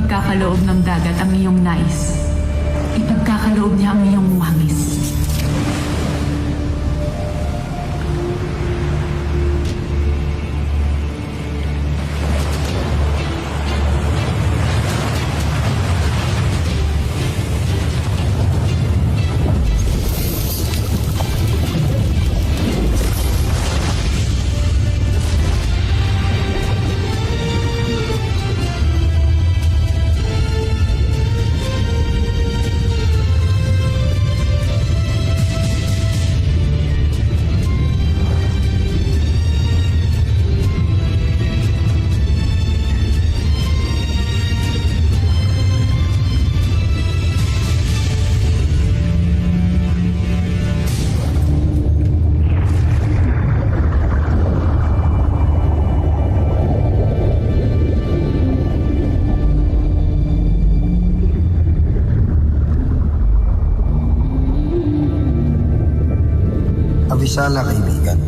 ipagkakaloob ng dagat ang iyong nais. Ipagkakaloob niya ang iyong wangis. Abisala, kaibigan.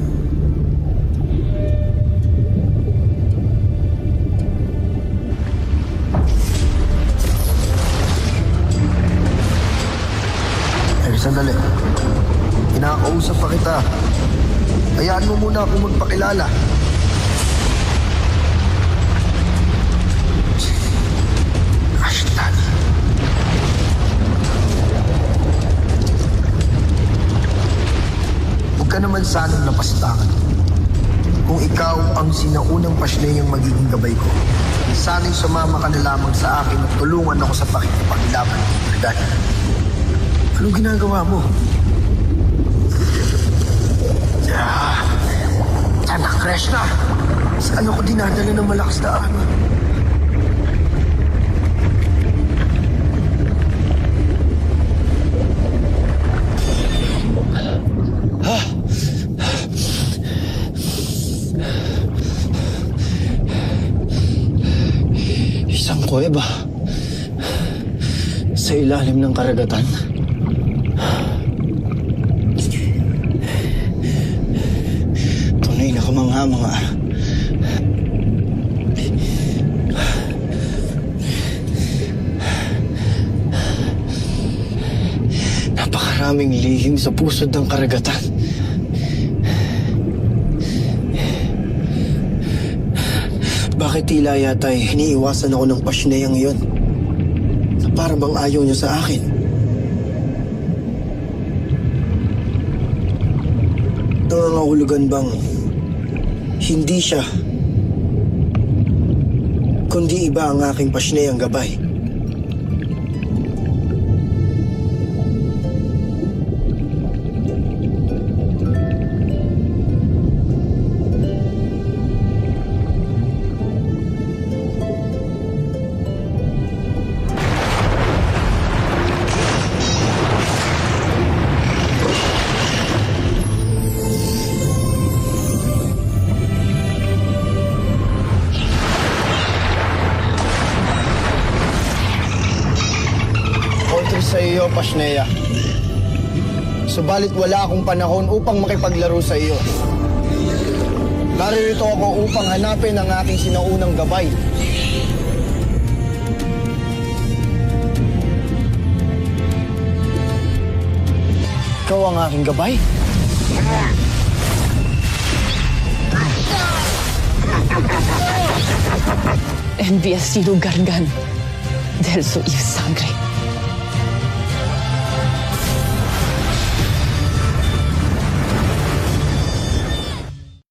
Sandali. Kinakausap pa kita. Hayaan mo muna akong magpakilala. Ashtan. Huwag ka naman sanang napastangan. Kung ikaw ang sinaunang pasneyang magiging gabay ko, sana'y sumama ka na lamang sa akin at tulungan ako sa pakikipaglaban ng verdad. Anong ginagawa mo? Anak, Krishna! Saan ako dinadala ng malakas na arma? Isang kuweba sa ilalim ng karagatan. Tunay na kamangha-mangha. Napakaraming lihim sa pusod ng karagatan. Bakit tila yata'y iniiwasan ako ng pasyoneyang iyon? Para bang ayaw niya sa akin? Nangangahulugan bang hindi siya, kundi iba ang aking pasyoneyang gabay? Sa iyo, Pasneya. Subalit wala akong panahon upang makipaglaro sa iyo. Naririto ako upang hanapin ang aking sinaunang gabay. Ikaw ang aking gabay? Envía sido gargan del su sangre.